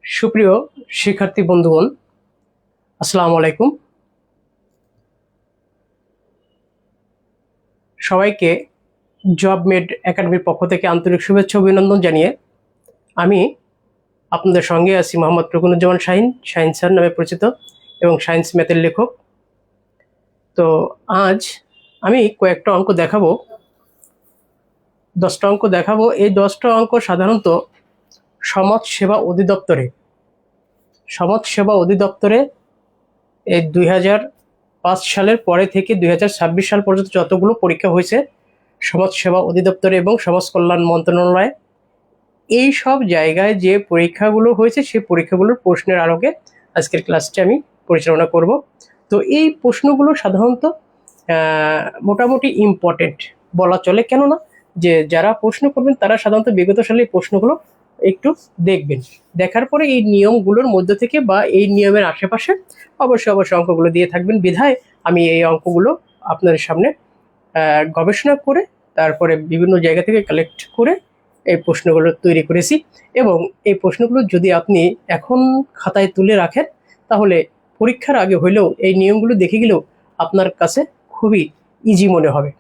সুপ্রিয় শিক্ষার্থী বন্ধুগণ, আসসালামু আলাইকুম। সবাইকে জব মেড একাডেমির পক্ষ থেকে আন্তরিক শুভেচ্ছা অভিনন্দন জানিয়ে আমি আপনাদের সঙ্গে আছি মোহাম্মদ রুকনুজ্জামান শাহিন, শাহিন স্যার নামে পরিচিত এবং সায়েন্স ম্যাথের লেখক। তো আজ আমি কয়েকটা অঙ্ক দেখাবো, 10টা অঙ্ক দেখাবো। এই 10টা অঙ্ক সাধারণত সমাজ সেবা অধিদপ্তরে এই 2005 সালের পরে থেকে 2026 সাল পর্যন্ত যতগুলো পরীক্ষা হয়েছে সমাজ সেবা অধিদপ্তরে এবং সমাজ কল্যাণ মন্ত্রণালয়ে, এই সব জায়গায় যে পরীক্ষাগুলো হয়েছে সেই পরীক্ষাগুলোর প্রশ্নের আলোকে আজকের ক্লাসটি আমি পরিচালনা করব। তো এই প্রশ্নগুলো সাধারণত মোটামুটি ইম্পর্টেন্ট বলা চলে, কেননা যে যারা প্রশ্ন করবেন তারা সাধারণত বিগত সালের প্রশ্নগুলো একটু দেখবেন, দেখার পরে এই নিয়মগুলোর মধ্যে থেকে বা এই নিয়মের আশেপাশে অবশ্যই অঙ্কগুলো দিয়ে থাকবেন। বিধায় আমি এই অঙ্কগুলো আপনাদের সামনে গবেষণা করে তারপরে বিভিন্ন জায়গা থেকে কালেক্ট করে এই প্রশ্নগুলো তৈরি করেছি। এবং এই প্রশ্নগুলো যদি আপনি এখন খাতায় তুলে রাখেন তাহলে পরীক্ষার আগে হইলেও এই নিয়মগুলো দেখে গেলেও আপনার কাছে খুবই ইজি মনে হবে।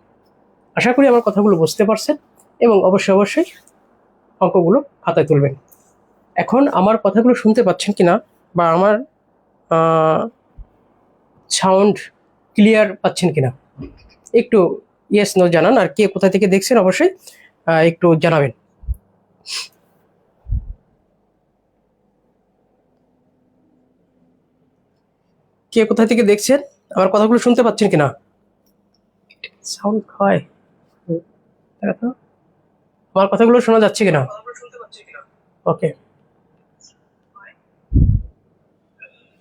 আশা করি আমার কথাগুলো বুঝতে পারছেন এবং অবশ্যই অঙ্কগুলো খাতায় তুলবেন। এখন আমার কথাগুলো শুনতে পাচ্ছেন কিনা বা আমার সাউন্ড ক্লিয়ার পাচ্ছেন কিনা একটু ইয়েস নো জানান, আর কে কোথা থেকে দেখছেন অবশ্যই একটু জানাবেন। কে কোথা থেকে দেখছেন, আমার কথাগুলো শুনতে পাচ্ছেন কিনা? সাউন্ড হয়, আমার কথাগুলো শোনা যাচ্ছে কিনা? ওকে,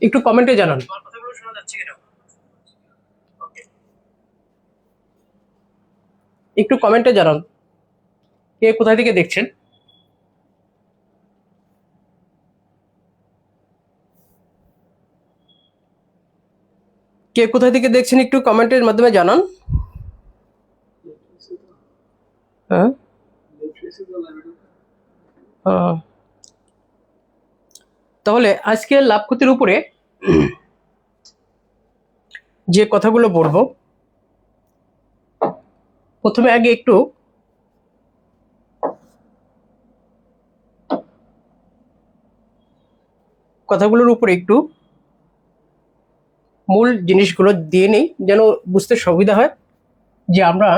একটু কমেন্টে জানান। একটু কমেন্টে জানান কে কোথা থেকে দেখছেন। কে কোথা থেকে দেখছেন একটু কমেন্টের মাধ্যমে জানান। হ্যাঁ, তাহলে আজকে লাভ ক্ষতির উপরে যে কথাগুলো বলবো, প্রথমে আগে একটু কথাগুলোর উপরে একটু মূল জিনিসগুলো দিয়ে নেই যেন বুঝতে সুবিধা হয়। যে আমরা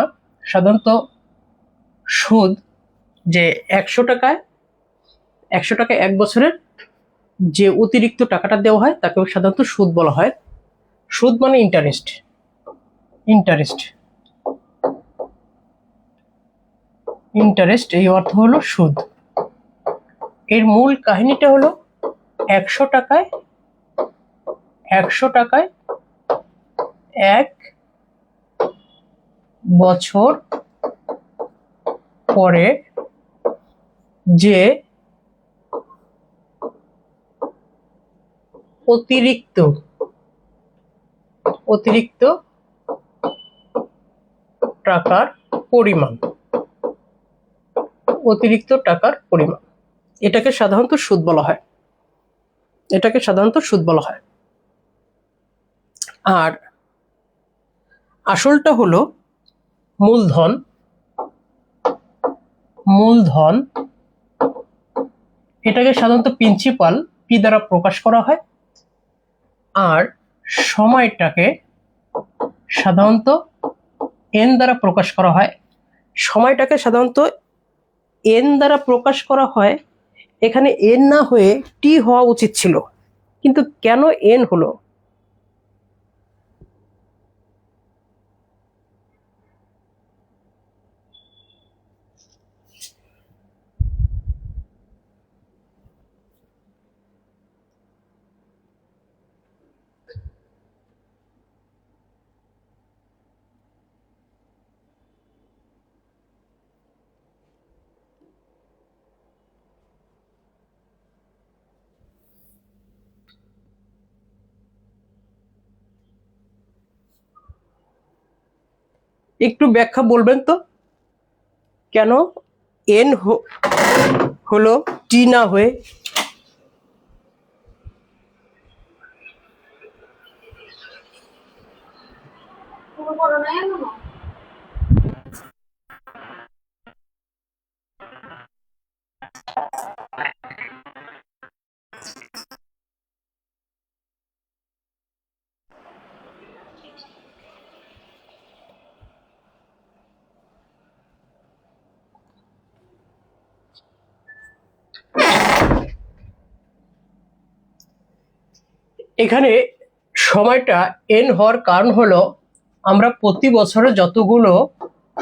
সাধারণত সুদ, যে 100 টাকা 1 বছরের যে অতিরিক্ত টাকাটা দেওয়া হয় তাকে সাধারণত সুদ বলা হয়। সুদ মানে ইন্টারেস্ট। ইন্টারেস্ট এই অর্থ হলো সুদ। এর মূল কাহিনীটা হলো 100 টাকায় 1 বছর পরে যে অতিরিক্ত টাকার পরিমাণ, এটাকে সাধারণত সুদ বলা হয়। আর আসলটা হলো মূলধন, এটাকে সাধারণত প্রিন্সিপাল পি দ্বারা প্রকাশ করা হয়। আর সময়টাকে সাধারণত এন দ্বারা প্রকাশ করা হয়। সময়টাকে সাধারণত এন দ্বারা প্রকাশ করা হয়। এখানে এন না হয়ে টি হওয়া উচিত ছিল, কিন্তু কেন এন হলো? একটু ব্যাখ্যা বলবেন তো, কেন এন হলো টি না হয়ে এখানে সময়টা n হওয়ার কারণ হলো আমরা প্রতি বছরে যতগুলো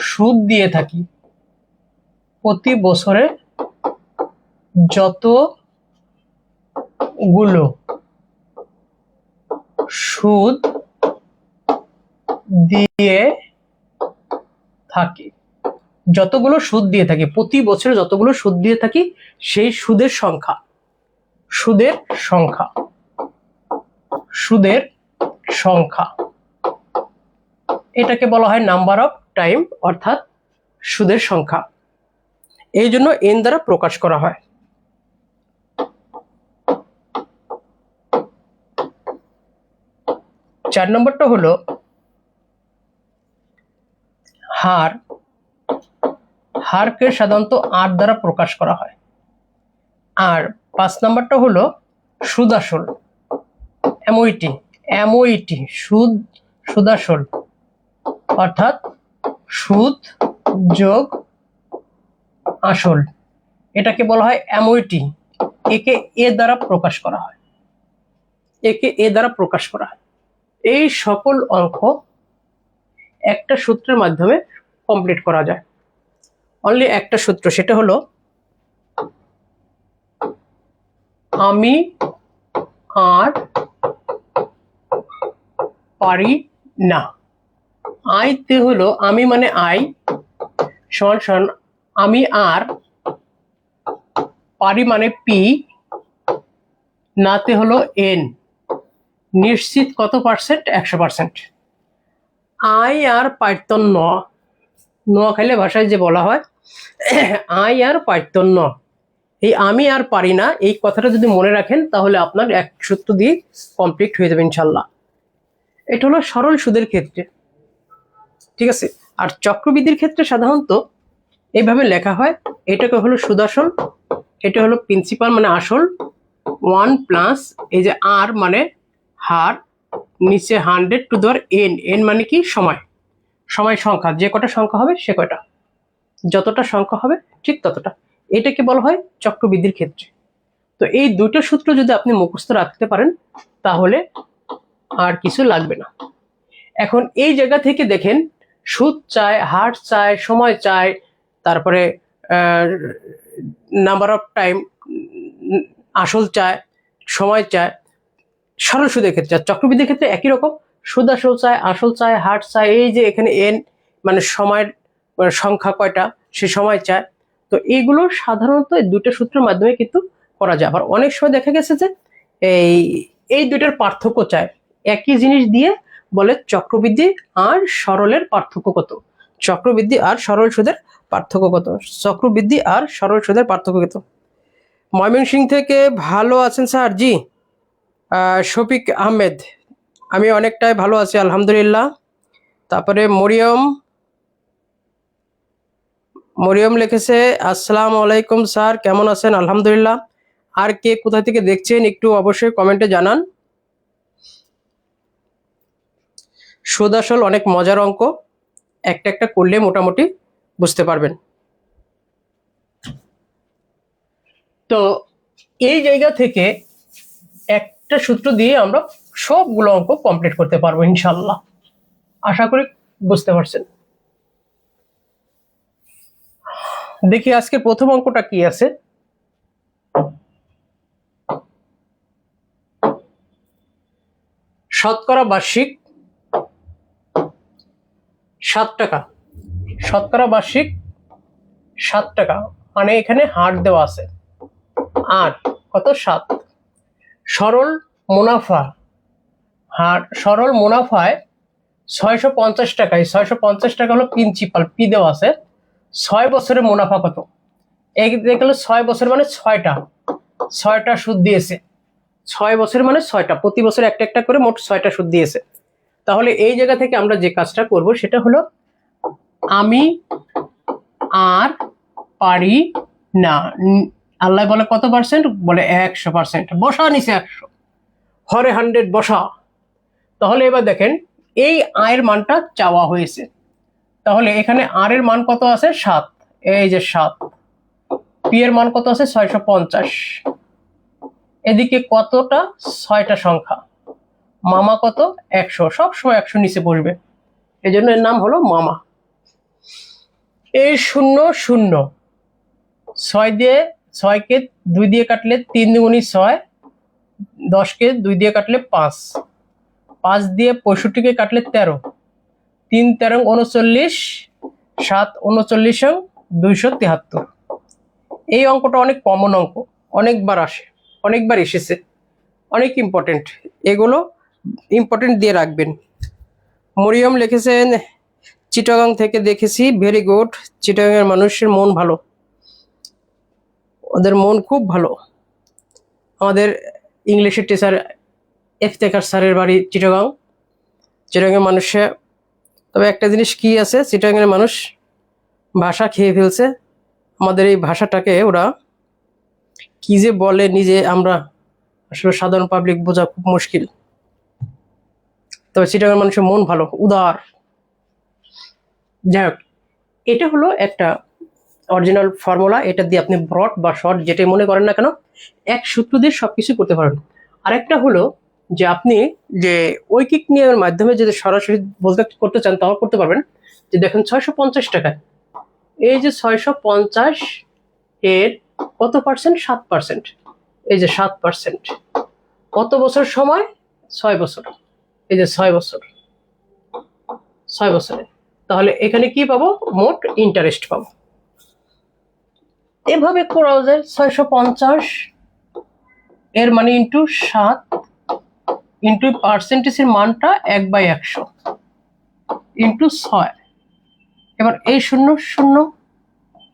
সুদ দিয়ে থাকি, প্রতি বছরে যতগুলো সুদ দিয়ে থাকি, প্রতি বছরে যতগুলো সুদ দিয়ে থাকি সেই সুদের সংখ্যা এটাকে বলা হয় নাম্বার অফ টাইম, অর্থাৎ সুদের সংখ্যা। এই জন্য n দ্বারা প্রকাশ করা হয়। চার নম্বরটা হলো হারকে সাধারণত r দ্বারা প্রকাশ করা হয়। আর 5 নম্বরটা হলো সুদ আসল, MOET সুদ আসল, অর্থাৎ সুদ যোগ আসল, এটাকে বলা হয় MOET। একে এ দ্বারা প্রকাশ করা হয়, এই সকল অঙ্ক একটা সূত্রের মাধ্যমে কমপ্লিট করা যায়। অনলি একটা সূত্র, সেটা হলো আমি আর পারি না। আইতে হলো আমি মানে আই সমান সমান আমি আর, পারি মানে পি, নাতে হলো এন, নিশ্চিত কত পার্সেন্ট? 100%। আই আর পাইতন ন খাইলে ভাষায় যে বলা হয় আই আর পাইতন ন, এই আমি আর পারি না এই কথাটা যদি মনে রাখেন তাহলে আপনার এক সূত্র দিয়ে কমপ্লিট হয়ে যাবে ইনশাল্লাহ। এটা হলো সরল সুদের ক্ষেত্রে, ঠিক আছে। আর চক্রবৃদ্ধির ক্ষেত্রে সাধারণত এইভাবে লেখা হয়, এটাকে হলো সুদ আসল, এটা হলো প্রিন্সিপাল মানে আসল, 1 প্লাস এই যে আর মানে হার, নিচে 100 টু দেওয়ার n মানে কি সময় সংখ্যা, যে কটা সংখ্যা হবে সে কয়টা, যতটা সংখ্যা হবে ঠিক ততটা, এটাকে বলা হয় চক্রবৃদ্ধির ক্ষেত্রে। তো এই দুটো সূত্র যদি আপনি মুখস্থ রাখতে পারেন তাহলে আর কিছু লাগবে না। এখন এই জায়গা থেকে দেখেন সুদ চায়, হার চায়, সময় চায়, তারপরে নাম্বার অফ টাইম, আসল চায়, সময় চায় সরল সুদের ক্ষেত্রে। আর চক্রবৃদ্ধির ক্ষেত্রে একই রকম, সুদ আসল চায়, হার চায়, এই যে এখানে n মানে সময়ের সংখ্যা কয়টা সে সময় চায়। তো এইগুলো সাধারণত এই দুটো সূত্রের মাধ্যমে কিন্তু করা যায়। আবার অনেক সময় দেখা গেছে যে এই দুইটার পার্থক্য চায়, একই জিনিস দিয়ে বলে চক্রবৃদ্ধি আর সরলের পার্থক্য কত, চক্রবৃদ্ধি আর সরল সুদের পার্থক্য কত। ময়মনসিংহ থেকে ভালো আছেন স্যার? জি। শফিক আহমেদ, আমি অনেকটাই ভালো আছি আলহামদুলিল্লাহ। তারপরে মরিয়ম লিখেছে আসসালামু আলাইকুম স্যার, কেমন আছেন? আলহামদুলিল্লাহ। আর কে কোথা থেকে দেখছেন একটু অবশ্যই কমেন্টে জানান। সুদ আসল অনেক মজার অঙ্ক, একটা করলে মোটামুটি বুঝতে পারবেন। তো এই জায়গা থেকে একটা সূত্র দিয়ে আমরা সবগুলো অঙ্ক কমপ্লিট করতে পারবো ইনশাল্লাহ, আশা করি বুঝতে পারছেন। দেখি আজকে প্রথম অঙ্কটা কি আছে। শতকরা বার্ষিক 7 টাকা, শতকরা বার্ষিক 7 টাকা, মানে এখানে হার দেওয়া আছে, আর কত 7। সরল মুনাফায় 650 টাকায়, 650 টাকা হলো প্রিন্সিপাল, পি দেওয়া আছে। 6 বছরের মুনাফা কত? এই গেলো 6 বছর মানে 6টা সুদ দিয়েছে, 6 বছর মানে 6টা, প্রতি বছর একটা করে মোট 6টা সুদ দিয়েছে। তাহলে এই জায়গা থেকে আমরা যে কাজটা করব সেটা হলো আমি আর পারি না। আল্লাহ বলে কত পার্সেন্ট? বলে 100%। বসা নিচে 100, হরে 100 বসা। তাহলে এবার দেখেন এই আয়ের মানটা চাওয়া হয়েছে, তাহলে এখানে আর এর মান কত আছে? 7। এই যে 7। পি এর মান কত আছে? 650। এদিকে কতটা? 6টা সংখ্যা। মামা কত? 100। সব সময় 100 নিচে বসবে, এই জন্য এর নাম হলো মামা। এই 0 0, 6 দিয়ে 6কে 2 দিয়ে কাটলে 3 দুগুণী 6, 10কে 2 দিয়ে কাটলে 5, 5 দিয়ে 65কে কাটলে 13, 3 13 39, 7 39 273। এই অঙ্কটা অনেক কমন অঙ্ক, অনেকবার আসে, অনেকবার এসেছে, অনেক ইম্পর্টেন্ট। এগুলো ইম্পর্টেন্ট দিয়ে রাখবেন। মরিয়ম লিখেছেন চিটাগাং থেকে দেখেছি, ভেরি গুড। চিটাগাংয়ের মানুষের মন ভালো, ওদের মন খুব ভালো। আমাদের ইংলিশের টিচার ইফতেখার স্যারের বাড়ি চিটাগাং। চিটাগাংয়ের মানুষে, তবে একটা জিনিস কি আছে, চিটাগাংয়ের মানুষ ভাষা খেয়ে ফেলছে। আমাদের এই ভাষাটাকে ওরা কি যে বলে নিজে আমরা আসলে সাধারণ পাবলিক বোঝা খুব মুশকিল। তবে চিটাগাং মানুষের মন ভালো, উদার। যাই হোক, এটা হলো একটা অরিজিনাল ফর্মুলা। এটা দিয়ে আপনি ব্রড বা শর্ট যেটাই মনে করেন না কেন এক সূত্র দিয়ে সবকিছু করতে পারেন। আরেকটা হলো যে আপনি যে ঐকিক নিয়মের মাধ্যমে যদি সরাসরি বলতে করতে চান তাও করতে পারবেন। যে দেখেন 650 টাকায় এই যে 650 এর কত পার্সেন্ট? 7%। এই যে 7%। কত বছর সময়? 6 বছর। এই যে 6 বছর, 6 বছরে। তাহলে এখানে কি পাবো? মোট ইন্টারেস্ট পাবো। এভাবে করাও যায়। 650 এর মানে ইন্টু 7 ইন্টু পার্সেন্টেজের মানটা 1/100 ইন্টু 6। এবার এই 0 0,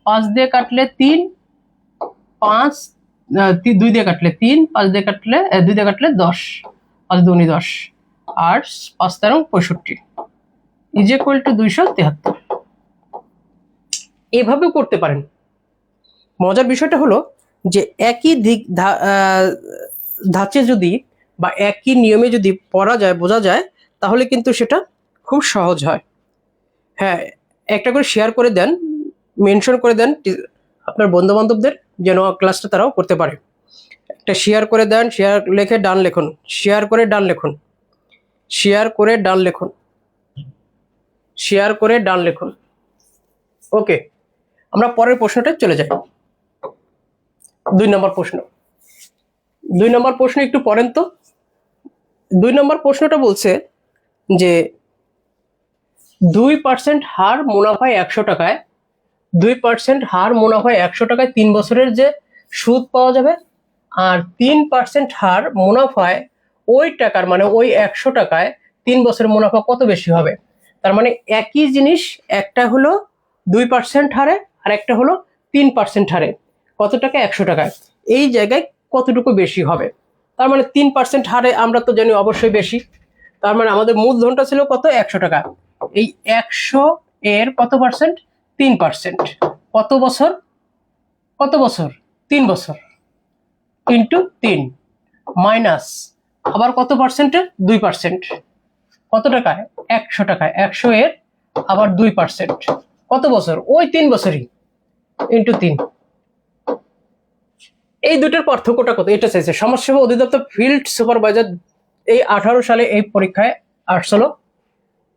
5 দিয়ে কাটলে 3, 5 2 দিয়ে কাটলে 3, 5 দিয়ে কাটলে 2 দিয়ে কাটলে 10, 5 2 10, আর 5 13 65 ইজ ইকুয়াল টু 273। এভাবেও করতে পারেন। মজার বিষয়টা হলো যে একই দিক ধাঁচে যদি বা একই নিয়মে যদি পড়া যায়, বোঝা যায়, তাহলে কিন্তু সেটা খুব সহজ হয়। হ্যাঁ, একটা করে শেয়ার করে দেন, মেনশন করে দেন আপনার বন্ধু বান্ধবদের, যেন ক্লাসটা তারাও করতে পারে। একটা শেয়ার করে দেন, শেয়ার লেখে ডান লিখুন, শেয়ার করে ডান লিখুন, শেয়ার করে ডান লিখুন, শেয়ার করে ডান লিখুন। ওকে, আমরা পরের প্রশ্নটা চলে যাই। 2 নম্বর প্রশ্ন। 2 নম্বর প্রশ্ন একটু পড়েন তো। 2 নম্বর প্রশ্নটা বলছে যে 2% হার মুনাফায় 100 টাকায়, 2% হার মুনাফায় 100 টাকায় 3 বছরের যে সুদ পাওয়া যাবে, আর 3% হার মুনাফায় ওই টাকার মানে ওই 100 টাকায় 3 বছরের মুনাফা কত বেশি হবে। তার মানে একই জিনিস, একটা হলো 2% হারে আর একটা হলো 3% হারে। কত টাকা? 100 টাকায়। এই জায়গায় কতটুকু বেশি হবে? তার মানে 3% হারে আমরা তো জানি অবশ্যই বেশি। তার মানে আমাদের মূলধনটা ছিল কত? 100 টাকা। এই 100 এর কত পার্সেন্ট? 3%। কত বছর? কত বছর? 3 বছর ইন্টু 3 মাইনাস আবার কত পার্সেন্টের? 2%। কত টাকায়? 100 টাকায়। 100 এর আবার 2%। কত বছর? ওই 3 বছরই, ইন্টু 3। এই দুটোর পার্থক্যটা কত? এটা চাইছে সমাজসেবা অধিদপ্তর ফিল্ড সুপারভাইজার। এই 18 সালে এই পরীক্ষায় আসছিল।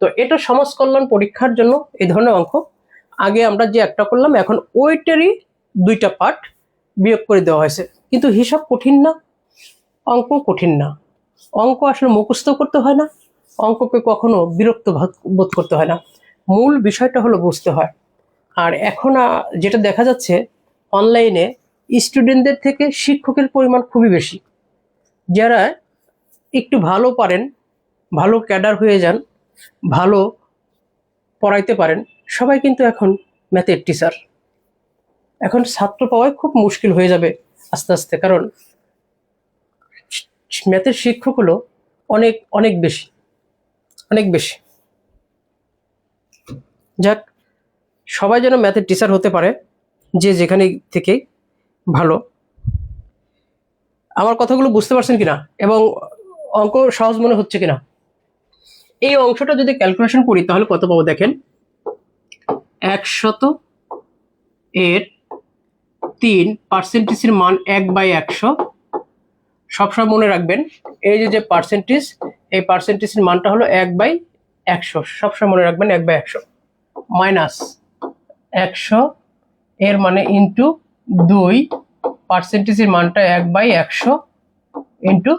তো এটা সমাজ কল্যাণ পরীক্ষার জন্য এই ধরনের অঙ্ক। আগে আমরা যে একটা করলাম, এখন ওইটারই 2টা পার্ট বিয়োগ করে দেওয়া হয়েছে। কিন্তু হিসাব কঠিন না, অঙ্ক কঠিন না। অঙ্ক আসলে মুখস্থ করতে হয় না, অঙ্ককে কখনো বিরক্ত বোধ করতে হয় না। মূল বিষয়টা হলো বুঝতে হয়। আর এখন যেটা দেখা যাচ্ছে অনলাইনে স্টুডেন্টদের থেকে শিক্ষকের পরিমাণ খুবই বেশি। যারা একটু ভালো পারেন, ভালো ক্যাডার হয়ে যান, ভালো পড়াইতে পারেন, সবাই কিন্তু এখন ম্যাথের টিচার। এখন ছাত্র পাওয়াই খুব মুশকিল হয়ে যাবে আস্তে আস্তে, কারণ ম্যাথের শিক্ষক হলো অনেক অনেক বেশি। অনেক বেশি। যাক, সবাই যেন ম্যাথের টিচার হতে পারে, যে যেখানে থেকে ভালো। আমার কথাগুলো বুঝতে পারছেন কিনা এবং অঙ্ক সহজ মনে হচ্ছে কিনা? এই অংশটা যদি ক্যালকুলেশন করি তাহলে কত পাবো দেখেন, 100 এর 3 পার্সেন্টেজের মান 1/100। সবসময় মনে রাখবেন এই যে পার্সেন্টেজ, এই পার্সেন্টেজের মানটা হলো 1/100। সবসময় মনে রাখবেন 1/100 মাইনাস 100 এর মানে ইন্টু 2, পার্সেন্টেজের মানটা 1/100 ইন্টু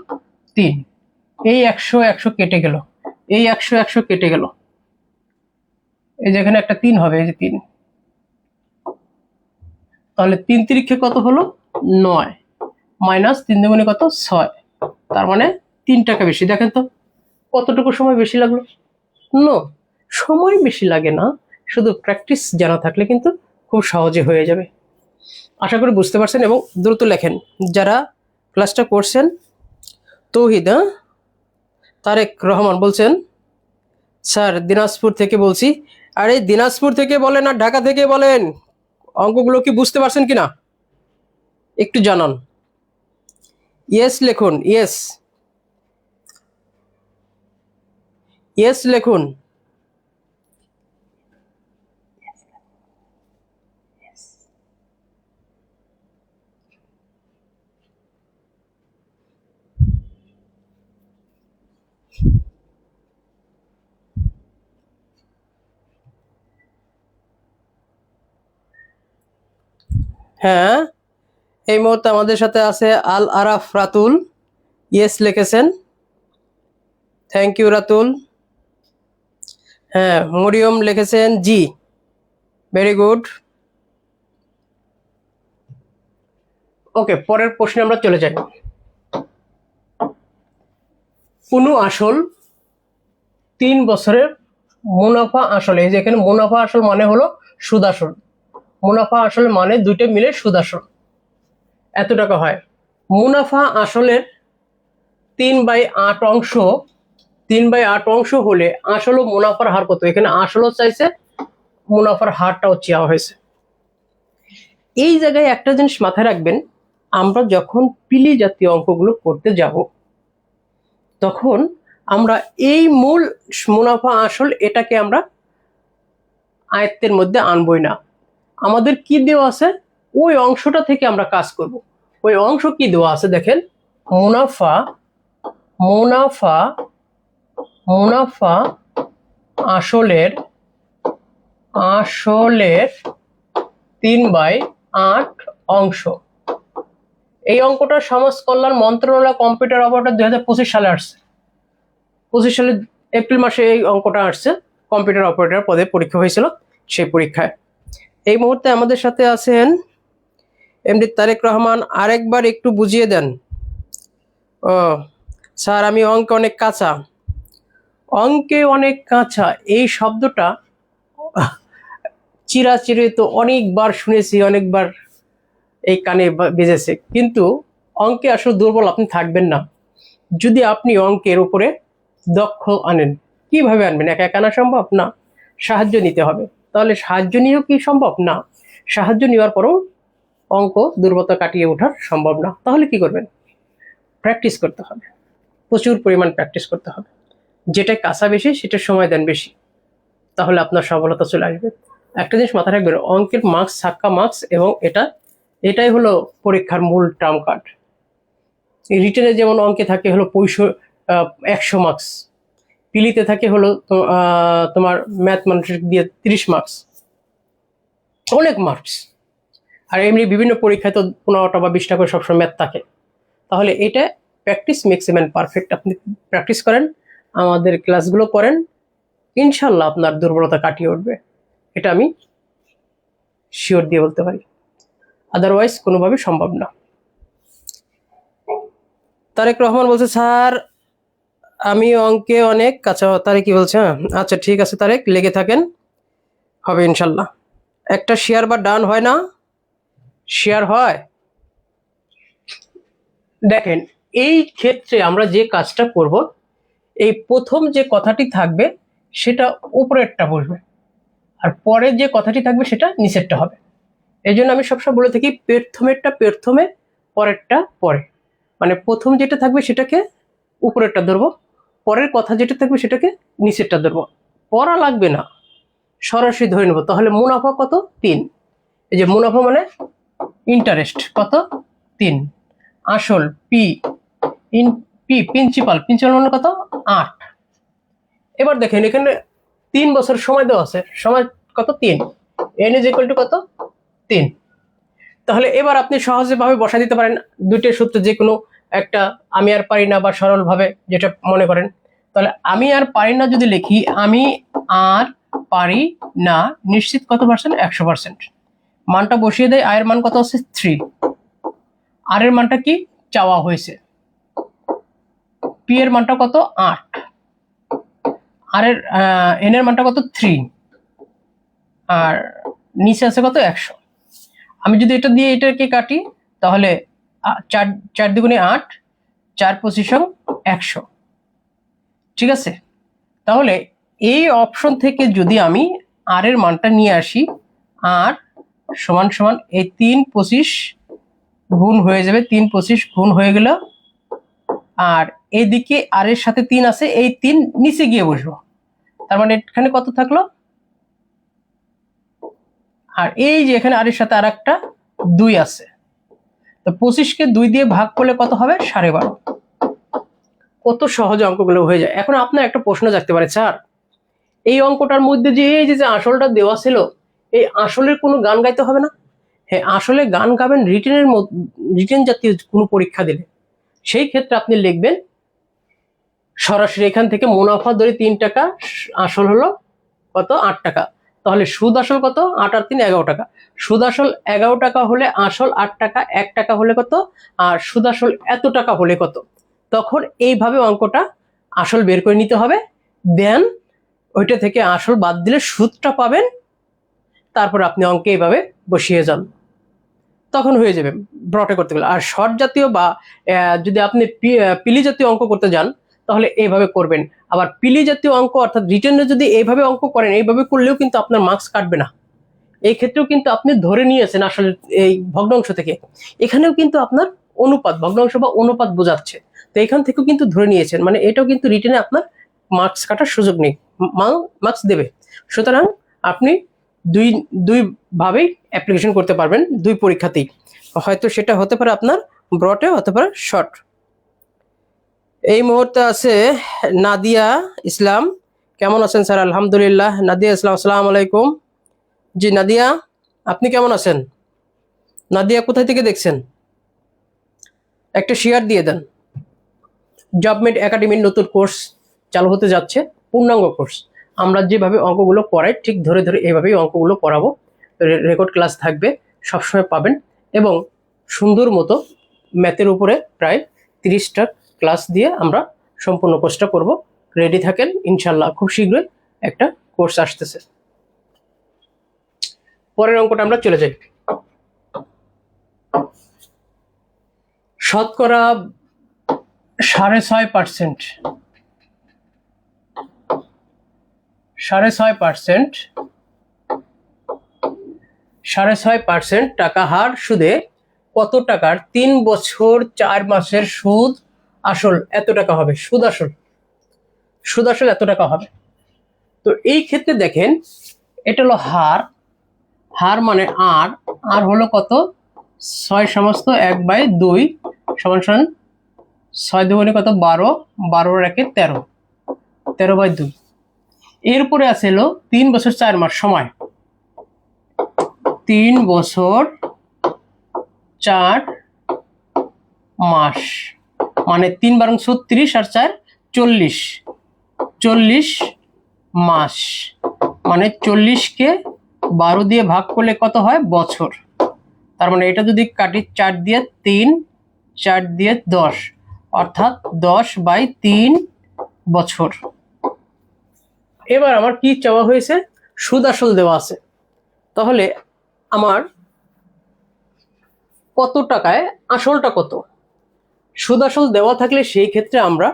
3। এই 100 কেটে গেল, এই 100 কেটে গেল, এই যে এখানে একটা 3 হবে, এই যে 3। তাহলে 3 তিরিক্ষে কত হলো 9, মাইনাস 3 দুগুণে কত 6, তার মানে 3 টাকা বেশি। দেখেন তো কতটুকু সময় বেশি লাগলো? নো, সময় বেশি লাগে না, শুধু প্র্যাকটিস জানা থাকলে কিন্তু খুব সহজে হয়ে যাবে। আশা করি বুঝতে পারছেন এবং দ্রুত লেখেন যারা ক্লাসটা করছেন। তৌহিদ তারেক রহমান বলছেন, স্যার দিনাজপুর থেকে বলছি। আরে দিনাজপুর থেকে বলেন আর ঢাকা থেকে বলেন, অঙ্কগুলো কি বুঝতে পারছেন কিনা একটু জানান। ইয়েস লিখুন, ইয়েস, ইয়েস লিখুন। হ্যাঁ, এই মুহূর্তে আমাদের সাথে আছে আল আরাফ রাতুল, ইয়েস লিখেছেন, থ্যাংক ইউ রাতুল। হ্যাঁ, মরিয়ম লিখেছেন জি, ভেরি গুড। ওকে, পরের প্রশ্নে আমরা চলে যাই। কোনো আসল 3 বছরের মুনাফা আসল, এই যে এখানে মুনাফা আসল মানে হলো সুদ আসল, মুনাফা আসল মানে দুইটা মিলে সুদ আসল এত টাকা হয়। মুনাফা আসলের 3/8 অংশ, 3/8 অংশ হলে আসল ও মুনাফার হার কত? এখানে আসলও চাইছে, মুনাফার হারটাও চাওয়া হয়েছে। এই জায়গায় একটা জিনিস মাথায় রাখবেন, আমরা যখন পিলি জাতীয় অঙ্কগুলো করতে যাব তখন আমরা এই মূল মুনাফা আসল এটাকে আমরা আয়ত্তের মধ্যে আনবই না। আমাদের কি দেওয়া আছে ওই অংশটা থেকে আমরা কাজ করব। ওই অংশ কি দেওয়া আছে দেখেন, মুনাফা, মুনাফা, মুনাফা আসলের, আসলের 3/8 অংশ। এই অঙ্কটা সমাজ কল্যাণ মন্ত্রণালয় কম্পিউটার অপারেটর 2025 সালে আসছে। 25 সালের এপ্রিল মাসে এই অঙ্কটা আসছে, কম্পিউটার অপারেটর পদে পরীক্ষা হয়েছিল সেই পরীক্ষায়। এই মুহূর্তে আমাদের সাথে আছেন এমডি তারেক রহমান, আরেকবার একটু বুঝিয়ে দেন। ও স্যার, আমি অঙ্কে অনেক কাঁচা। অঙ্কে অনেক কাঁচা এই শব্দটা চিরাচিরে তো অনেকবার শুনেছি, অনেকবার এই কানে বেজেছে, কিন্তু অঙ্কে আসলে দুর্বল আপনি থাকবেন না যদি আপনি অঙ্কের উপরে দক্ষ আনেন। কিভাবে আনবেন? একা একা আনা সম্ভব না, সাহায্য নিতে হবে। তাহলে সাহায্য নিয়েও কি সম্ভব না? সাহায্য নেওয়ার পরেও অঙ্ক দুর্বলতা কাটিয়ে ওঠা সম্ভব না। তাহলে কি করবেন? প্র্যাকটিস করতে হবে, প্রচুর পরিমাণ প্র্যাকটিস করতে হবে। যেটা কাঁচা বেশি সেটার সময় দেন বেশি, তাহলে আপনার সফলতা চলে আসবে। একটা জিনিস মাথায় রাখবেন, অঙ্কের মার্কস ছাক্কা মার্কস, এবং এটাই হলো পরীক্ষার মূল টার্ম কার্ড। রিটেনে যেমন অঙ্কে থাকে হলো 100 মার্কস, পিলিতে থাকে হলো তোমার ম্যাথমেটিক্স দিয়ে 30 মার্কস, অনেক মার্কস। আর এমনি বিভিন্ন পরীক্ষায় তো 15টা বা 20টা করে সবসময় ম্যাথ থাকে। তাহলে এটা practice makes a man perfect. আপনি প্র্যাকটিস করেন, আমাদের ক্লাসগুলো করেন, ইনশাল্লাহ আপনার দুর্বলতা কাটিয়ে উঠবে, এটা আমি শিওর দিয়ে বলতে পারি। আদারওয়াইজ কোনোভাবে সম্ভব না। তারেক রহমান বলছে, স্যার আমি অঙ্কে অনেক কাঁচা। তারেক কি বলছে? আচ্ছা ঠিক আছে তারেক, লেগে থাকেন, হবে ইনশাল্লাহ। একটা শেয়ার বা ডান হয় না? শেয়ার হয়। দেখেন এই ক্ষেত্রে আমরা যে কাজটা করব, এই প্রথম যে কথাটি থাকবে সেটা উপরেরটা বসবে, আর পরে যে কথাটি থাকবে সেটা নিচেরটা হবে। এই জন্য আমি সবসময় বলে থাকি প্রথমেরটা প্রথমে, পরেরটা পরে। মানে প্রথম যেটা থাকবে সেটাকে উপরেরটা ধরবো, পরের কথা যেটা থাকবে সেটাকে নিচেরটা ধরবো। পড়া লাগবে না, সরাসরি ধরে নেবো। তাহলে মুনাফা কত? 3। এই যে মুনাফা মানে ইন্টারেস্ট কত? 3। আসল পি, প্রিন্সিপাল মানে কত? 8। এবার দেখেন এখানে 3 বছর সময় দেওয়া আছে, সময় কত? 3। n ইজ ইকুয়াল টু কত? 3। তাহলে এবার আপনি সহজে ভাবে বসা দিতে পারেন দুইটার সূত্র যে কোনো একটা, আমি আর পারি না বা সরল ভাবে যেটা মনে করেন। তাহলে আমি আর পারি না যদি লিখি, আমি আর পারি না নিশ্চিত কত পার্সেন্ট? 100%। মানটা বসিয়ে দেয়, আয়ের মান কত আছে? 3। আর এর মানটা কি চাওয়া হয়েছে? পি এর মানটা কত? 8। আর এর এন এর মানটা কত? 3। আর নিচে আছে কত? 100। আমি যদি এটা দিয়ে এটাকে কাটি তাহলে 4 দ্বিগুণে 8, 4 পঁচিশং 100। ঠিক আছে, তাহলে এই অপশন থেকে যদি আমি আর এর মানটা নিয়ে আসি, আর সমান সমান এই 3 25 গুণ হয়ে যাবে, 3 25 গুণ হয়ে গেল। আর এদিকে আর এর সাথে 3 আছে, এই 3 নিচে গিয়ে বসবো। তার মানে এখানে কত থাকলো? আর এই যে এখানে আর এর সাথে আর একটা 2 আছে, তো 25কে 2 দিয়ে ভাগ করলে কত হবে? 12.5। কত সহজে অঙ্কগুলো হয়ে যায়। এখন আপনার একটা প্রশ্ন জাগতে পারে, স্যার এই অঙ্কটার মধ্যে যে এই যে আসলটা দেওয়া ছিল, এই আসলের কোনো গান গাইতে হবে না? হ্যাঁ, আসলে গান গাবেন রিটেনের রিটেন জাতীয় কোনো পরীক্ষা দিলে। সেই ক্ষেত্রে আপনি লিখবেন সরাসরি এখান থেকে মুনাফা ধরে 3 টাকা, আসল হলো কত? 8 টাকা। তাহলে সুদ আসল কত? 8 আর 3 11 টাকা। সুদ আসল 11 টাকা হলে আসল 8 টাকা, 1 টাকা হলে কত? আর সুদ আসল এত টাকা হলে কত? তখন এইভাবে অঙ্কটা আসল বের করে নিতে হবে। দেন ওইটা থেকে আসল বাদ দিলে সুদটা পাবেন। তারপর আপনি অঙ্কে এইভাবে বসিয়ে যান, তখন হয়ে যাবে ব্রটে করতে গেলে। আর শর্ট জাতীয় বা যদি আপনি পিলি জাতীয় অঙ্ক করতে যান তাহলে এইভাবে করবেন। আবার পিলি জাতীয় অঙ্ক অর্থাৎ রিটেনে যদি এইভাবে অঙ্ক করেন, এইভাবে করলেও কিন্তু আপনার মার্কস কাটবে না। এই ক্ষেত্রেও কিন্তু আপনি ধরে নিয়েছেন আসলে এই ভগ্নাংশ থেকে, এখানেও কিন্তু আপনার অনুপাত, ভগ্নাংশ বা অনুপাত বোঝাচ্ছে, তো এখান থেকেও কিন্তু ধরে নিয়েছেন, মানে এটাও কিন্তু রিটেনে আপনার মার্কস কাটার সুযোগ নেই, মার্কস দেবে। সুতরাং আপনি দুই দুই ভাবেই অ্যাপ্লিকেশন করতে পারবেন, দুই পরীক্ষাতেই। হয়তো সেটা হতে পারে আপনার ব্রডে, হতে পারে শর্ট। এই মুহূর্তে আছে নাদিয়া ইসলাম। কেমন আছেন স্যার? আলহামদুলিল্লাহ। নাদিয়া ইসলাম, আসসালামু আলাইকুম। জি নাদিয়া, আপনি কেমন আছেন? নাদিয়া কোথায় থেকে দেখছেন? একটা শেয়ার দিয়ে দেন। জবমেট একাডেমির নতুন কোর্স চালু হতে যাচ্ছে, পূর্ণাঙ্গ কোর্স। আমরা যেভাবে অঙ্কগুলো পড়াই ঠিক ধরে ধরে এইভাবেই অঙ্কগুলো পড়াবো। রেকর্ড ক্লাস থাকবে, সবসময় পাবেন। এবং সুন্দর মতো ম্যাথের উপরে প্রায় 30টা ক্লাস দিয়ে আমরা সম্পূর্ণ কোর্সটা করব। রেডি থাকেন, ইনশাল্লাহ খুব শীঘ্রই একটা কোর্স আসতেছে। পরের অঙ্কটা আমরা চলে যাই। শতকরা 6.5%, 6.5% টাকা হার সুদে কত টাকার 3 বছর 4 মাসের সুদ আসল এত টাকা হবে? সুদ আসল এত টাকা হবে। তো এই ক্ষেত্রে দেখেন এটা হলো হার মানে আর হলো কত? 6/1/2 সমান সমান 6 দুগুণে কত? 12, 12 একে 13, 13/2। এরপরে আছে হলো 3 বছর 4 মাস সময়, 3 বছর 4 মাস মানে 3 বারং 36 আর 4 40, 40 মাস মানে 40কে 12 দিয়ে ভাগ করলে কত হয়? বছর। তার মানে এটা যদি কাটি 4 দিয়ে 3, 4 দিয়ে 10, অর্থাৎ 10/3 বছর। এবার আমার কি চাওয়া হয়েছে? সুদ আসল দেওয়া আছে। তাহলে আমার কত টাকায় আসলটা কত? সুদ আসল দেওয়া থাকলে সেই ক্ষেত্রে আমরা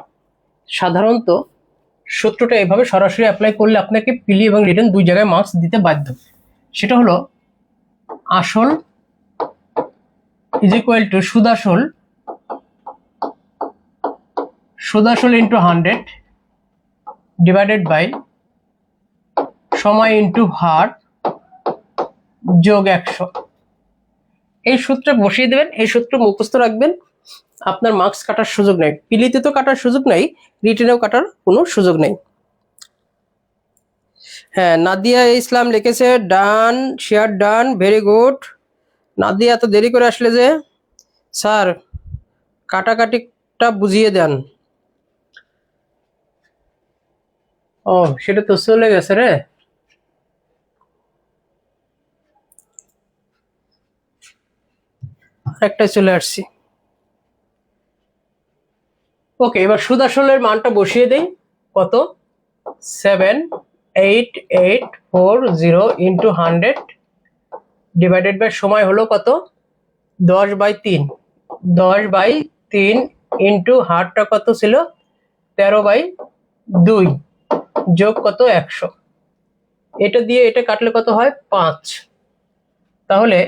সাধারণত সূত্রটা এভাবে সরাসরি অ্যাপ্লাই করলে আপনাকে প্রিলি এবং রিটেন দুই জায়গায় মার্কস দিতে বাধ্য। সেটা হলো আসল ইজ ইকুয়াল টু সুদাসল, সুদাসল ইন্টু 100 ডিভাইডেড বাই সময় ইন্টু হার যোগ 100। এই সূত্রে বসিয়ে দেবেন, এই সূত্র মুখস্থ রাখবেন, আপনার মার্কস কাটার সুযোগ নেই। পিলিতে তো কাটার সুযোগ নেই, রিটেনেও কাটার কোনো সুযোগ নেই। হ্যাঁ, নাদিয়া ইসলাম লিখেছে done, share done, very good. Nadia এত দেরি করে আসলে যে, স্যার কাটাকাটিটা বুঝিয়ে দেন। ও সেটা তো চলে গেছে রে। একটাই চলে আসছি। ওকে, এবার সুদ আসলের মানটা বসিয়ে দেই। কত? 7880 ইন্টু 100 ডিভাইডেড বাই সময় হলো কত? 10/3। 10/3 ইন্টু হারটা কত ছিল? 13/2 যোগ কত? 100। এটা দিয়ে এটা কাটলে কত হয়? 5। তাহলে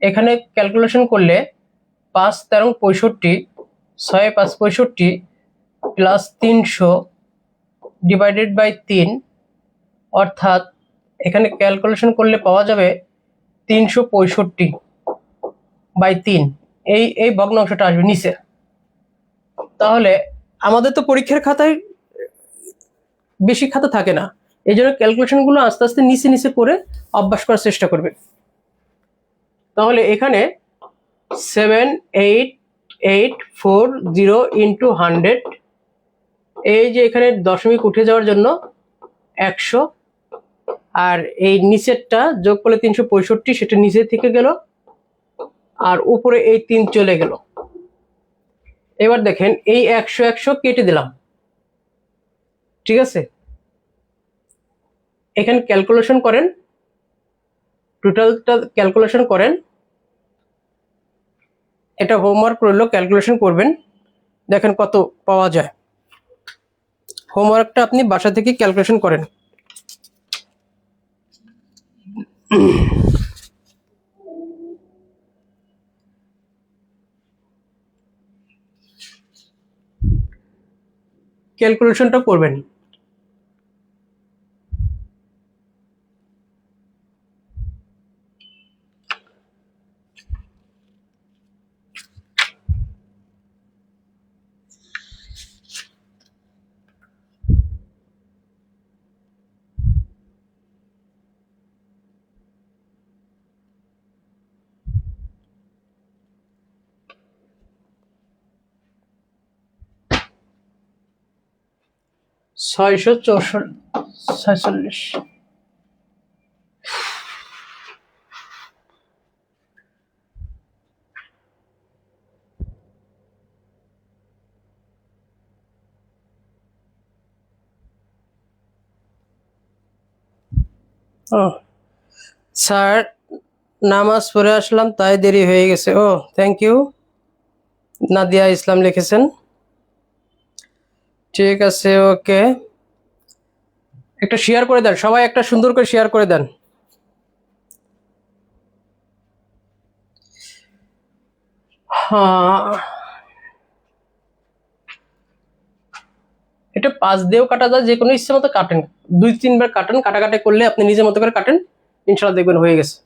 এখানে ক্যালকুলেশন করলে 5 13 65, 6 5 65 প্লাস 300 ডিভাইডেড বাই 3, অর্থাৎ এখানে ক্যালকুলেশন করলে পাওয়া যাবে 365/3। এই ভগ্নাংশটা আসবে নিচে। তাহলে আমাদের তো পরীক্ষার খাতায় বেশি খাতা থাকে না, এই জন্য ক্যালকুলেশনগুলো আস্তে আস্তে নিচে নিচে করে অভ্যাস করার চেষ্টা করবে। তাহলে এখানে 7880 ইন্টু 100, এই যে এখানে দশমিক উঠে যাওয়ার জন্য 100, আর এই নিচেরটা যোগ করলে 365, সেটা নিচে থেকে গেল, আর উপরে এই 3 চলে গেল। এবার দেখেন এই 100 100 কেটে দিলাম, ঠিক আছে? এখানে ক্যালকুলেশন করেন, টোটালটা ক্যালকুলেশন করেন। এটা হোমওয়ার্ক রইল, ক্যালকুলেশন করবেন, দেখেন কত পাওয়া যায়। হোমওয়ার্কটা আপনি বাসা থেকে ক্যালকুলেশন করেন। ক্যালকুলেশনটা করবেন। ছয়শো 46। ও স্যার, নামাজ পড়ে আসলাম তাই দেরি হয়ে গেছে। ও থ্যাংক ইউ। নাদিয়া ইসলাম লিখেছেন, ঠিক আছে, ওকে। একটা শেয়ার করে দেন সবাই, একটা সুন্দর করে শেয়ার করে দেন। হ্যাঁ, এটা 5 দিয়েও কাটা যায়, যে কোনো ইচ্ছে মতো কাটেন, 2-3 বার কাটেন, কাটাকাটি করলে আপনি নিজের মতো করে কাটেন, ইনশাল্লাহ দেখবেন হয়ে গেছে।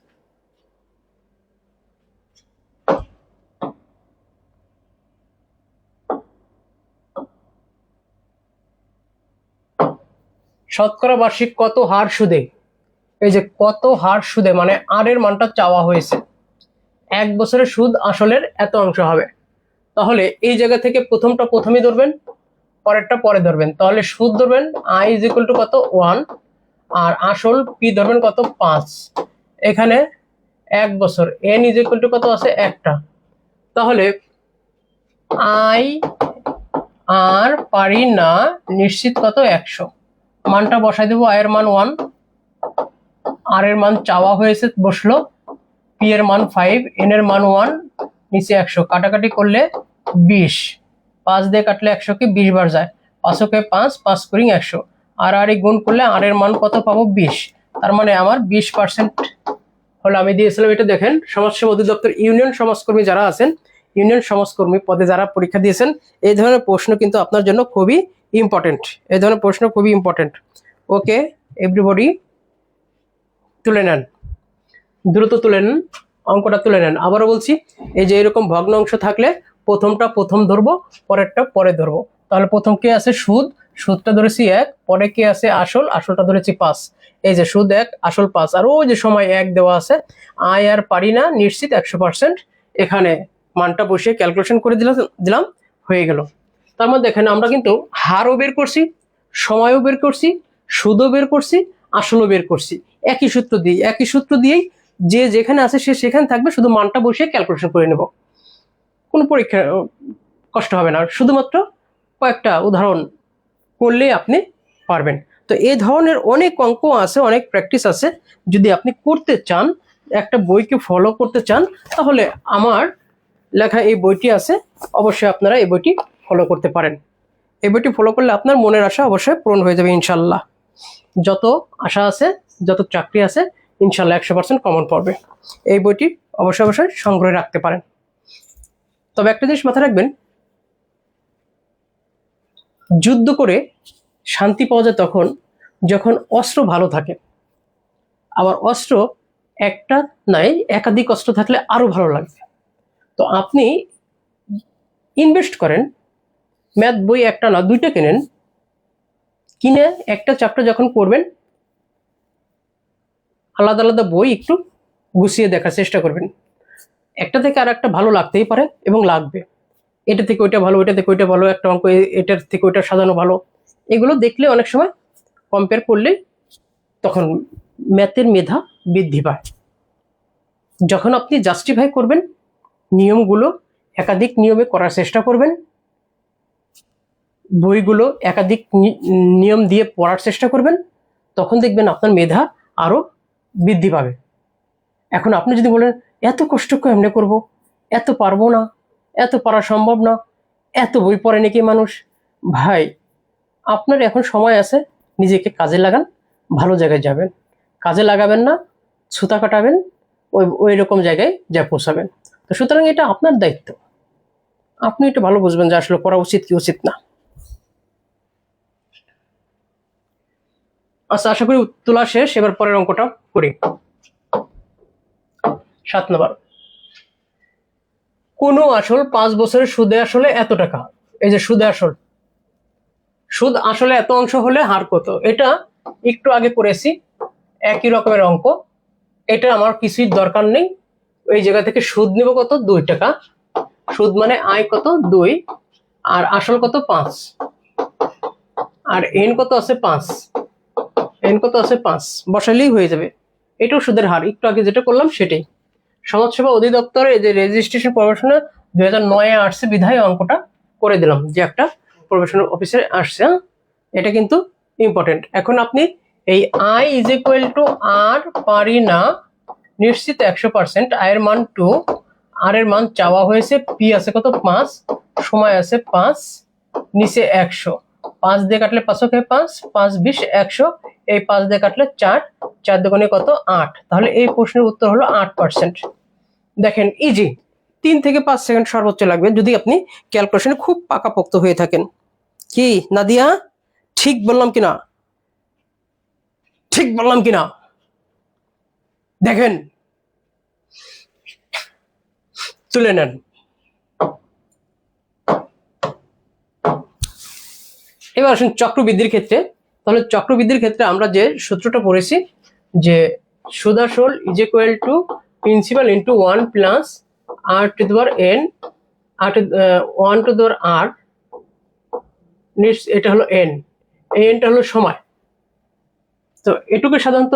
শতকরা বার্ষিক কত হার সুদে, এই যে কত হার সুদে মানে আর এর মানটা চাওয়া হয়েছে। 1 বছরের সুদ আসলের এত অংশ হবে। তাহলে এই জায়গা থেকে প্রথমটা প্রথমেই ধরবেন, পরেরটা পরে ধরবেন। তাহলে সুদ ধরবেন i ইজ ইকুয়াল টু কত? 1, আর আসল পি ধরবেন কত? 5। এখানে 1 বছর n ইজ ইকুয়াল টু কত আছে? একটা। তাহলে আই আর পারি না, নিশ্চিত কত? 100। মানটা বসাই দেবো, আয়ের মান 1, আর এর মান চাওয়া হয়েছে বসলো, পি এর মান 5, এন এর মান 1, নিচে 100। কাটাকাটি করলে 20, 5 দিয়ে কাটলে 100 কি 20 বার যায়, 5 5 5 করি 100, আর গুণ করলে আর এর মান কত পাবো 20। তার মানে আমার 20% হলো আমি দিয়েছিলাম। এটা দেখেন, সমাজসেবা অধিদপ্তর ইউনিয়ন সমাজকর্মী যারা আছেন, ইউনিয়ন সমাজকর্মী পদে যারা পরীক্ষা দিয়েছেন, এই ধরনের প্রশ্ন কিন্তু আপনার জন্য খুবই ইম্পর্টেন্ট। এই ধরনের প্রশ্ন খুবই ইম্পর্টেন্ট। ওকে এভরিবডি, তুলে নেন, দ্রুত তুলে নেন, অঙ্কটা তুলে নেন। আবারও বলছি, এই যে এরকম ভগ্ন অংশ থাকলে প্রথমটা প্রথম ধরবো, পরেরটা পরে ধরবো। তাহলে প্রথম কে আছে সুদ, সুদটা ধরেছি 1, পরে কে আছে আসল, আসলটা ধরেছি 5। এই যে সুদ 1, আসল 5, আর ওই যে সময় 1 দেওয়া আছে। আয় আর পারি না, নিশ্চিত 100%। এখানে মানটা বসিয়ে ক্যালকুলেশন করে দিলাম, হয়ে গেল। তার মধ্যে দেখেন আমরা কিন্তু হারও বের করছি, সময়ও বের করছি, সুদও বের করছি, আসলও বের করছি। একই সূত্র দিয়েই যে যেখানে আছে সে সেখানে থাকবে, শুধু মানটা বসিয়ে ক্যালকুলেশন করে নেব। কোনো পরীক্ষা কষ্ট হবে না, শুধুমাত্র কয়েকটা উদাহরণ করলেই আপনি পারবেন। তো এই ধরনের অনেক অঙ্ক আছে, অনেক প্র্যাকটিস আছে। যদি আপনি করতে চান, একটা বইকে ফলো করতে চান, তাহলে আমার লেখা এই বইটি আছে, অবশ্যই আপনারা এই বইটি ফলো করতে পারেন। এই বইটি ফলো করলে আপনার মনের আশা অবশ্যই পূরণ হয়ে যাবে ইনশাল্লাহ। যত আশা আছে, যত চাকরি আছে, ইনশাল্লাহ 100% কমন পড়বে। এই বইটি অবশ্যই সংগ্রহে রাখতে পারেন। তবে একটা জিনিস মাথায় রাখবেন, যুদ্ধ করে শান্তি পাওয়া যায় তখন যখন অস্ত্র ভালো থাকে। আবার অস্ত্র একটা নাই, একাধিক অস্ত্র থাকলে আরো ভালো লাগবে। তো আপনি ইনভেস্ট করেন, ম্যাথ বই একটা না 2টা কেনেন, কিনে একটা চ্যাপ্টার যখন পড়বেন, আলাদা আলাদা বই একটু গুছিয়ে দেখার চেষ্টা করবেন। একটা থেকে আর একটা ভালো লাগতেই পারে এবং লাগবে। এটা থেকে ওইটা ভালো, ওইটা থেকে ওইটা ভালো, একটা অঙ্ক এটার থেকে ওইটা সাজানো ভালো, এগুলো দেখলে অনেক সময় কম্পেয়ার করলে তখন ম্যাথের মেধা বৃদ্ধি পায়। যখন আপনি জাস্টিফাই করবেন নিয়মগুলো, একাধিক নিয়মে করার চেষ্টা করবেন, বইগুলো একাধিক নিয়ম দিয়ে পড়ার চেষ্টা করবেন, তখন দেখবেন আপনার মেধা আরো বৃদ্ধি পাবে। এখন আপনি যদি বলেন এত কষ্ট কেমনে করব, এত পারবো না, এত পারা সম্ভব না, এত বই পড়ে নাকি মানুষ, ভাই আপনার এখন সময় আছে, নিজেকে কাজে লাগান, ভালো জায়গায় যাবেন। কাজে লাগাবেন না, ছুতা কাটাবেন, ওই রকম জায়গায় যা পৌঁছাবেন। তো সুতরাং এটা আপনার দায়িত্ব, আপনি এটা ভালো বুঝবেন যে আসলে করা উচিত কি উচিত না। আচ্ছা, আশা করি তোলা শেষ। এবার পরের অঙ্কটা করি। 7 নম্বর, কোনো আসল 5 বছরের সুদে আসলে এত টাকা। এই যে সুদে আসল, সুদ আসলে এত অংশ হলে হার কত, এটা একটু আগে করেছি, একই রকমের অঙ্ক। এটা আমার কিছুই দরকার নেই। এই জায়গা থেকে সুদ নিব কত, 2 টাকা। সুদ মানে আয় কত 2, আর আসল কত 5, আর এন কত আছে 5, এন কত আছে 5 বসালেই হয়ে যাবে। এটাও সুদের হার, একটু আগে যেটা করলাম সেটাই। সমাজসেবা অধিদপ্তরে যে রেজিস্ট্রেশন প্রবেশনা 2009-এ আসছে বিধায় অঙ্কটা করে দিলাম, যে একটা প্রবেশনাল অফিসে আসছে। এটা কিন্তু ইম্পর্টেন্ট। এখন আপনি এই আই ইজ ইকুয়াল টু আর পারি না, নিশ্চিত 100%, আয়ের মান 2, আর এর মান চাওয়া হয়েছে, পি আছে কত 5, সময় আছে 5, নিচে 100, 5 দিয়ে কাটলে 5 5, 5 20 100, এই 5 দিয়ে কাটলে 4, 4 দুগুণে কত 8। তাহলে এই প্রশ্নের উত্তর হলো 8%। দেখেন ইজি, 3 থেকে 5 সেকেন্ড সর্বোচ্চ লাগবে যদি আপনি ক্যালকুলেশনে খুব পাকাপোক্ত হয়ে থাকেন। কি নাদিয়া, ঠিক বললাম কিনা, ঠিক বললাম কিনা? দেখেন, তুলে নেন। এবার আসুন চক্রবৃদ্ধির ক্ষেত্রে। তাহলে চক্রবৃদ্ধির ক্ষেত্রে আমরা যে সূত্রটা পড়েছি, যে সুদ আসল is equal to principal into 1 plus R to the power N, R 1 to the power R, এটা হলো এন, এই এনটা হলো সময়। তো এটুকু সাধারণত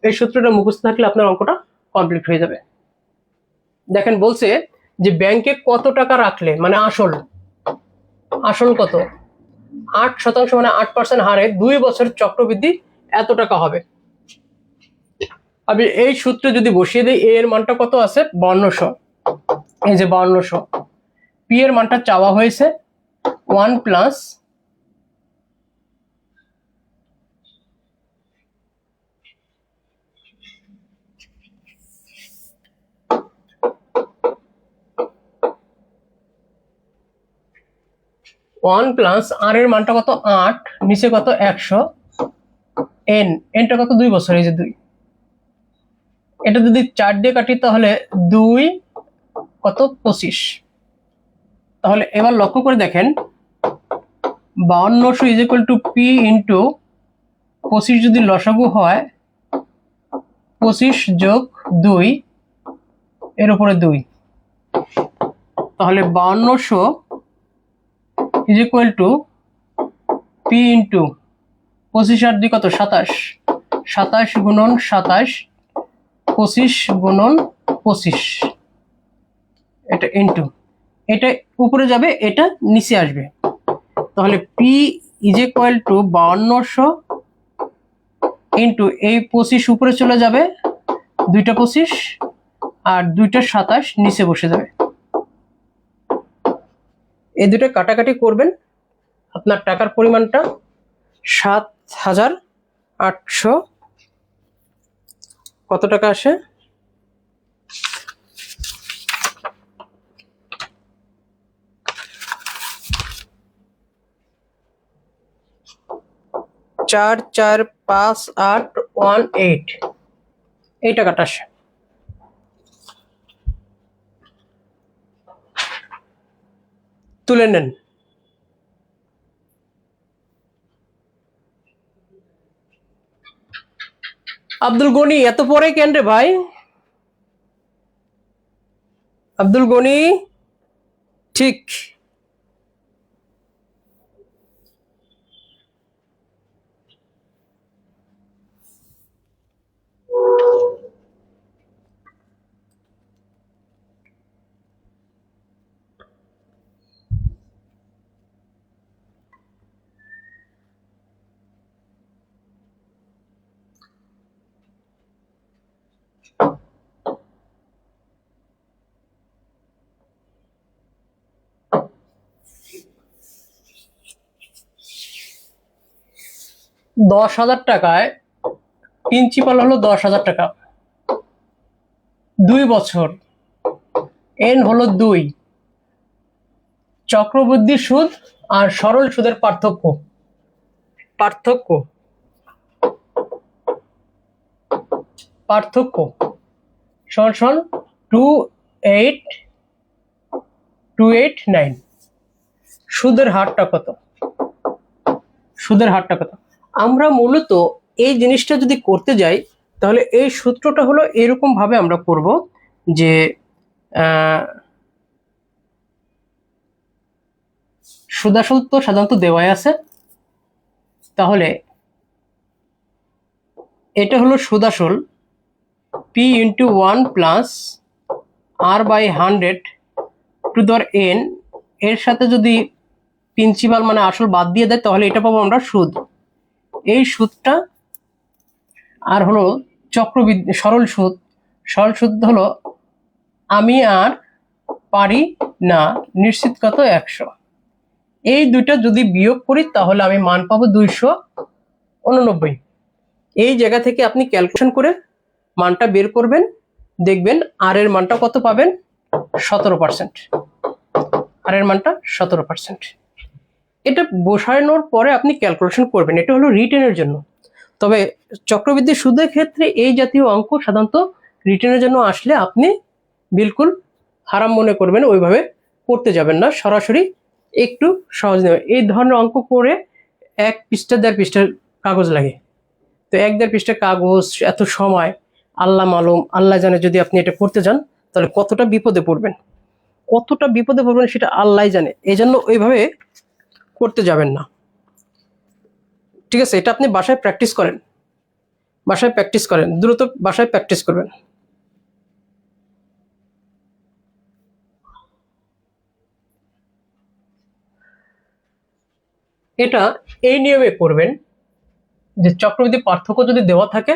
এই সূত্রটা মুখস্থ থাকলে আপনার অঙ্কটা কমপ্লিট হয়ে যাবে। দেখেন বলছে যে ব্যাংকে কত টাকা রাখলে, মানে আসল, আসল কত 8% মানে 8% হারে 2 বছর চক্রবৃদ্ধি এত টাকা হবে। আমি এই সূত্রে যদি বসিয়ে দিই, এ এর মানটা কত আছে 5200, এই যে 5200, পি এর মানটা চাওয়া হয়েছে 1 প্লাস 1 প্লাস আর এর মানটা কত 8, নিচে কত 100, এনটা কত 2 বছর, এই যে 2, এটা যদি 4 দিয়ে কাটি তাহলে 2 কত 25। তাহলে এবার লক্ষ্য করে দেখেন 5200 is equal two P into 25 যদি লসাগু হয় 25 যোগ 2 এর উপরে 2, তাহলে 5200 is equal two P into 25 আর 2 কত 27, 27 গুণন 27, 25 গুণন 25, এটা ইন্টু এটা উপরে যাবে, এটা নিচে আসবে। তাহলে P is equal two 5200 into এই 25 উপরে চলে যাবে, 2টা 25 আর 2টা 27 নিচে বসে যাবে। এই দুটো কাটাকাটি করবেন, আপনার টাকার পরিমাণটা 7800 কত টাকা আসে, 445818 এই টাকাটা আসে। তুলে নেন। আব্দুল গনি এত পরে কেন রে ভাই? আব্দুল গনি ঠিক $10,000 প্রিন্সিপাল হলো 10,000 টাকা, 2 বছর, এন হলো 2, চক্রবৃদ্ধি সুদ আর সরল সুদের পার্থক্য সমান 28289। সুদের হারটা কত? আমরা মূলত এই জিনিসটা যদি করতে যাই তাহলে এই সূত্রটা হলো এরকম ভাবে আমরা করব যে সুদাসল তো সাধারণত দেওয়াই আছে, তাহলে এটা হলো সুদাসল P into 1 plus R by 100 to দর এন, এর সাথে যদি প্রিন্সিপাল মানে আসল বাদ দিয়ে দেয় তাহলে এটা পাবো আমরা সুদ। এই সুদটা আর হলো চক্রবৃদ্ধি সরল সুদ হলো আমি আর পারি না নিশ্চিত কত 100। এই দুইটা যদি বিয়োগ করি তাহলে আমি মান পাবো 289। এই জায়গা থেকে আপনি ক্যালকুলেশন করে মানটা বের করবেন, দেখবেন আর এর মানটা কত পাবেন 17%। আর এর মানটা 17%। এটা বসানোর পরে আপনি ক্যালকুলেশন করবেন, এটা হলো রিটেনের জন্য। তবে চক্রবৃদ্ধি সুদের ক্ষেত্রে এই জাতীয় অঙ্ক সাধারণত রিটেনের জন্য আসলে আপনি বিলকুল হারাম মনে করবেন, ওইভাবে করতে যাবেন না, সরাসরি একটু সহজ নেবে। এই ধরনের অঙ্ক করে 1 পৃষ্ঠা 1.5 পৃষ্ঠার কাগজ লাগে, তো 1-1.5 পৃষ্ঠা কাগজ, এত সময়, আল্লাহ মালুম, আল্লাহ জানে যদি আপনি এটা করতে যান তাহলে কতটা বিপদে পড়বেন সেটা আল্লাহ জানে। এই জন্য ওইভাবে করতে যাবেন না, ঠিক আছে? এটা আপনি বাসায় প্র্যাকটিস করেন, দ্রুত বাসায় প্র্যাকটিস করবেন। এটা এই নিয়মে করবেন যে চক্রবৃদ্ধি পার্থক্য যদি দেওয়া থাকে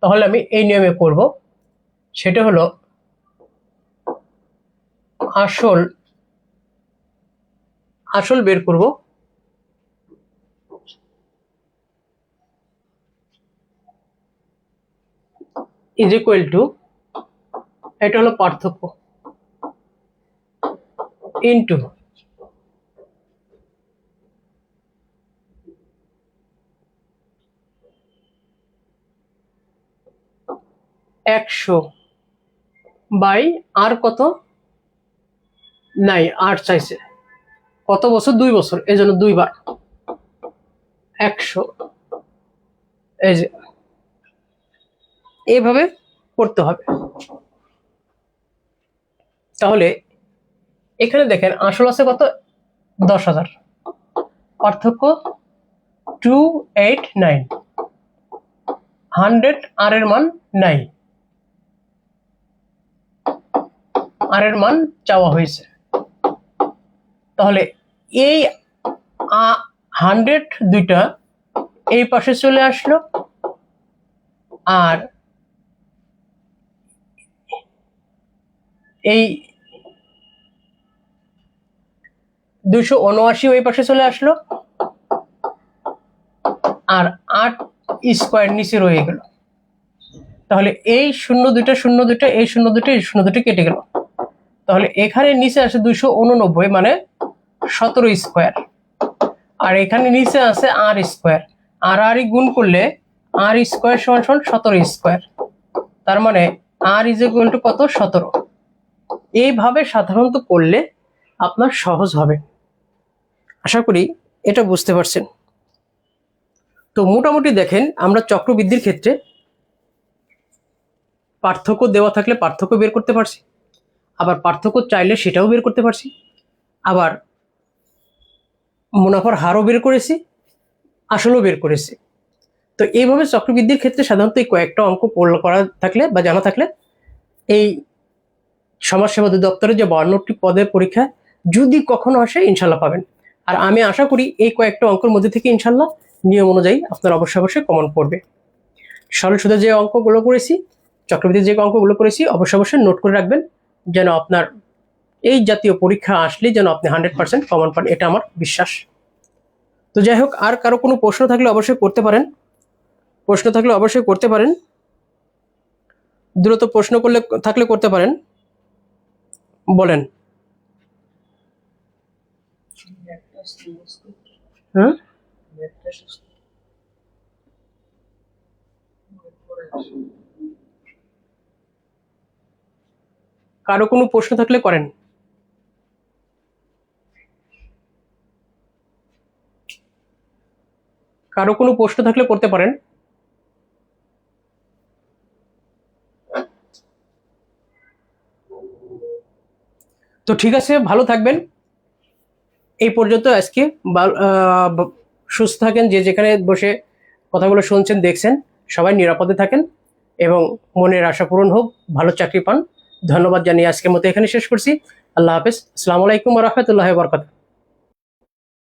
তাহলে আমি এই নিয়মে করব, সেটা হলো আসল বের করব, ইজ ইকুয়াল টু, এটা হলো পার্থক্য, ইনটু 100 বাই আর কত, নাই আর চাইছে কত বছর, 2 বছর, এই জন্য 2 বার 100। এই যে এইভাবে করতে হবে। তাহলে এখানে দেখেন আসল আছে কত, 10,000, পার্থক্য 289, 100 আর এর মান নাই, আর এর মান চাওয়া হয়েছে। তাহলে এই 100 দুইটা এই পাশে চলে আসলো, আর এই 279 ওই পাশে চলে আসলো, আর 8 স্কোয়ার নিচে রয়ে গেল। তাহলে এই 0 দুইটা 0 দুইটা, এই 0 দুইটা এই 0 দুইটা কেটে গেল। তাহলে এখানে নিচে আসে 289 মানে 17 স্কোয়ার, আর এখানে নিচে আছে আর স্কোয়ার, আর গুণ করলে আর স্কোয়ার সমান 17 স্কোয়ার, তার মানে আর ইজ ইকুয়াল টু কত, 17। এইভাবে সাধারণত করলে আপনার সহজ হবে। আশা করি এটা বুঝতে পারছেন। তো মোটামুটি দেখেন আমরা চক্রবৃদ্ধির ক্ষেত্রে পার্থক্য দেওয়া থাকলে পার্থক্য বের করতে পারছি, আবার পার্থক্য চাইলে সেটাও বের করতে পারছি, আবার মুনাফার হারও বের করেছি, আসলেও বের করেছি। তো এইভাবে চক্রবৃদ্ধির ক্ষেত্রে সাধারণত এই কয়েকটা অঙ্ক করা থাকলে বা জানা থাকলে এই সমাজসেবা অধিদপ্তরের যে 52টি পদের পরীক্ষা যদি কখনো আসে ইনশাল্লাহ পাবেন। আর আমি আশা করি এই কয়েকটা অঙ্কের মধ্যে থেকে ইনশাল্লাহ নিয়ম অনুযায়ী আপনার অবশ্যই কমন পড়বে। সরল সুদের যে অঙ্কগুলো করেছি, চক্রবৃদ্ধির যে অঙ্কগুলো করেছি অবশ্যই নোট করে রাখবেন, যেন আপনার এই জাতীয় পরীক্ষা আসলে যেন আপনি 100% কমন পান, এটা আমার বিশ্বাস। তো যাই হোক, আর কারো কোনো প্রশ্ন থাকলে অবশ্যই করতে পারেন, দ্রুত প্রশ্ন থাকলে করতে পারেন, বলেন। কারো কোনো প্রশ্ন থাকলে করেন। কারো কোনো প্রশ্ন থাকলে করতে পারেন। তো ঠিক আছে, ভালো থাকবেন। এই পর্যন্ত আজকে। সুস্থ থাকেন, যে যেখানে বসে কথাগুলো শুনছেন দেখছেন, সবাই নিরাপদে থাকেন এবং মনের আশা পূরণ হোক, ভালো চাকরি পান। ধন্যবাদ জানিয়ে আজকের মতো এখানে শেষ করছি। আল্লাহ হাফেজ। আসসালামু আলাইকুম ওয়া রাহমাতুল্লাহি ওয়া বারাকাতুহু।